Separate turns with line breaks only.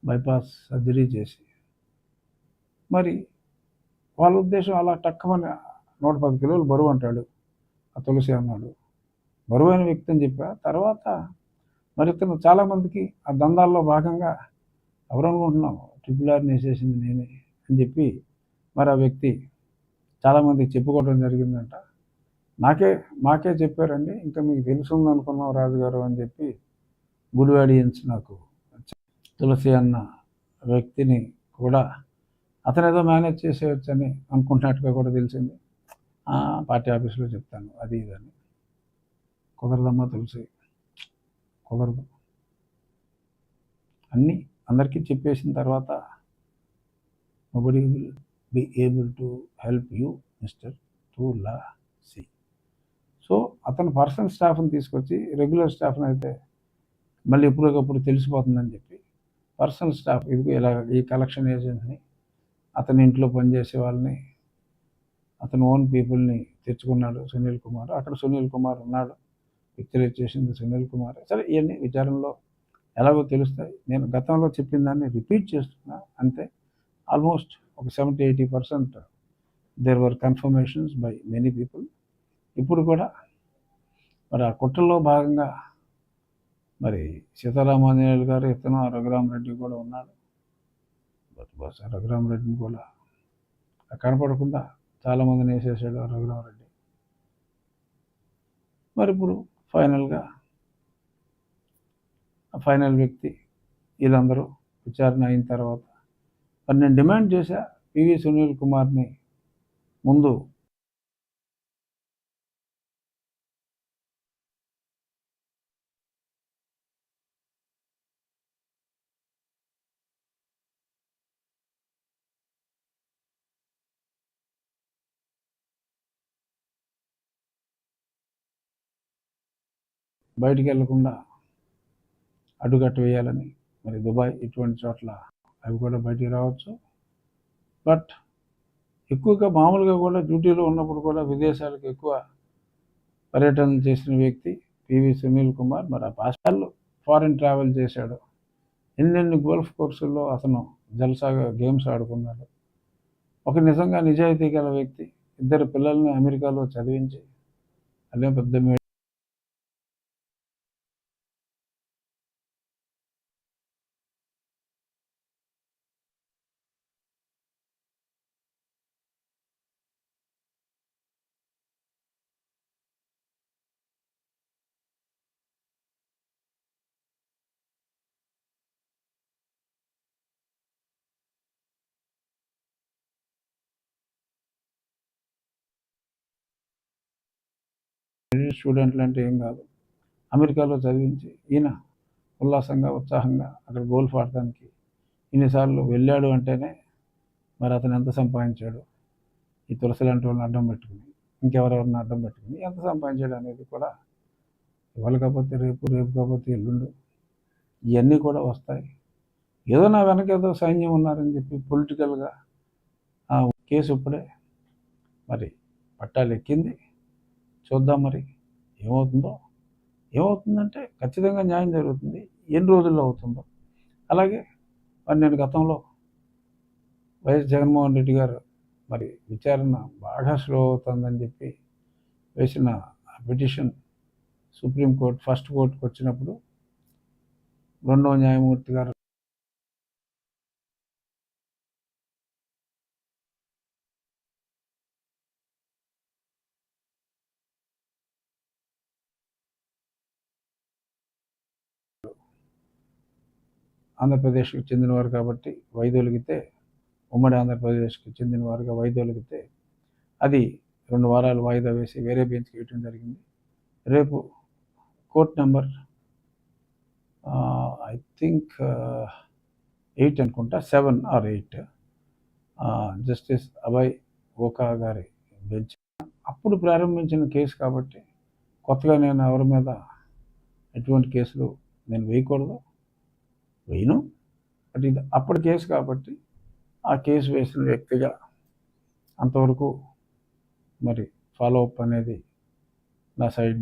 Bypass surgery చేసి మరి వాళ్ళ ఉద్దేశం అలా టక్కమని 110 కిలోలు బరువు అంటాడు ఆ తులసి అన్నాడు. బరువైన వ్యక్తి అని చెప్పా. తర్వాత మరి ఇతను చాలామందికి ఆ దందాల్లో భాగంగా ఎవరనుకుంటున్నావు RRRని వేసేసింది నేనే అని చెప్పి మరి ఆ వ్యక్తి చాలామందికి చెప్పుకోవడం జరిగిందంట. మాకే చెప్పారండి, ఇంకా మీకు తెలుసుంది అనుకున్నాం రాజుగారు అని చెప్పి గుడివాడియన్స్ నాకు తులసి అన్న వ్యక్తిని కూడా అతను ఏదో మేనేజ్ చేసేయచ్చని అనుకుంటున్నట్టుగా కూడా తెలిసింది. పార్టీ ఆఫీస్లో చెప్తాను అది ఇదని. కుదరదమ్మా తులసి, కుదరదు. అన్నీ అందరికీ చెప్పేసిన తర్వాత nobody will be able to help you mister Tulasi. So అతను పర్సనల్ స్టాఫ్ని తీసుకొచ్చి రెగ్యులర్ స్టాఫ్ని అయితే మళ్ళీ ఎప్పటికప్పుడు తెలిసిపోతుందని చెప్పి పర్సనల్ స్టాఫ్ ఇదిగో ఇలా ఈ కలెక్షన్ ఏజెంట్ని, అతని ఇంట్లో పనిచేసే వాళ్ళని, అతని ఓన్ పీపుల్ని తెచ్చుకున్నాడు సునీల్ కుమార్. అక్కడ సునీల్ కుమార్ ఉన్నాడు, విక్టరీ చేసింది సునీల్ కుమార్. సరే ఇవన్నీ విచారణలో ఎలాగో తెలుస్తాయి. నేను గతంలో చెప్పిన దాన్ని రిపీట్ చేస్తున్నా అంతే. ఆల్మోస్ట్ ఒక 70-80% there were confirmations by many people. ఇప్పుడు కూడా మరి ఆ కుట్రలో భాగంగా మరి సీతారామాంజనేయులు గారు, ఇతను రఘురామరెడ్డి కూడా ఉన్నాడు. బహుశా రఘురామరెడ్డిని కూడా కనపడకుండా చాలామందిని వేసేసాడు రఘురామరెడ్డి. మరి ఇప్పుడు ఫైనల్ వ్యక్తి వీళ్ళందరూ విచారణ అయిన తర్వాత మరి నేను డిమాండ్ చేశా పివి సునీల్ కుమార్ని ముందు బయటికి వెళ్లకుండా అడ్డుకట్ట వేయాలని. మరి దుబాయ్ ఇటువంటి చోట్ల అవి కూడా బయటికి రావచ్చు. బట్ ఎక్కువగా మామూలుగా కూడా డ్యూటీలో ఉన్నప్పుడు కూడా విదేశాలకు ఎక్కువ పర్యటన చేసిన వ్యక్తి పివి సునీల్ కుమార్. మరి ఆ పాస్టాల్లో ఫారిన్ ట్రావెల్ చేశాడు. ఎన్నెన్ని గోల్ఫ్ కోర్సుల్లో అతను జల్సాగా గేమ్స్ ఆడుకున్నాడు. ఒక నిజంగా నిజాయితీ గల వ్యక్తి. 2 పిల్లల్ని అమెరికాలో చదివించి అదే పెద్ద స్టూడెంట్లు అంటే ఏం కాదు, అమెరికాలో చదివించి ఈయన ఉల్లాసంగా ఉత్సాహంగా అక్కడ గోల్ఫ్ ఆడటానికి ఇన్నిసార్లు వెళ్ళాడు అంటేనే మరి అతను ఎంత సంపాదించాడు, ఈ తులసి లాంటి వాళ్ళని అడ్డం పెట్టుకుని, ఇంకెవరెవరిని అడ్డం పెట్టుకుని ఎంత సంపాదించాడు అనేది కూడా ఇవాళ కాకపోతే రేపు, రేపు కాకపోతే ఎల్లుండు ఇవన్నీ కూడా వస్తాయి. ఏదో నా వెనక ఏదో సైన్యం ఉన్నారని చెప్పి పొలిటికల్గా కేసు ఇప్పుడే మరి పట్టాలు ఎక్కింది. చూద్దాం మరి ఏమవుతుందంటే ఖచ్చితంగా న్యాయం జరుగుతుంది. ఎన్ని రోజుల్లో అవుతుందో. అలాగే మరి నేను గతంలో వైఎస్ జగన్మోహన్ రెడ్డి గారు మరి విచారణ బాగా స్లో అవుతుందని చెప్పి వేసిన పిటిషన్ సుప్రీంకోర్టు ఫస్ట్ కోర్టుకు వచ్చినప్పుడు 2వ న్యాయమూర్తి గారు ఆంధ్రప్రదేశ్కి చెందినవారు కాబట్టి వైదొలిగితే, ఉమ్మడి ఆంధ్రప్రదేశ్కి చెందినవారుగా వైదొలిగితే అది 2 వారాలు వాయిదా వేసి వేరే బెంచ్కి వేయటం జరిగింది. రేపు కోర్ట్ నెంబర్ ఐ థింక్ 8 అనుకుంటా, 7 or 8 జస్టిస్ అభయ్ ఓకా గారి బెంచ్ అప్పుడు ప్రారంభించిన కేసు కాబట్టి కొత్తగా నేను ఎవరి మీద ఎటువంటి కేసులు నేను వేయను. బట్ ఇది అప్పటి కేసు కాబట్టి ఆ కేసు వేసిన వ్యక్తిగా అంతవరకు మరి ఫాలో అప్ అనేది నా సైడ్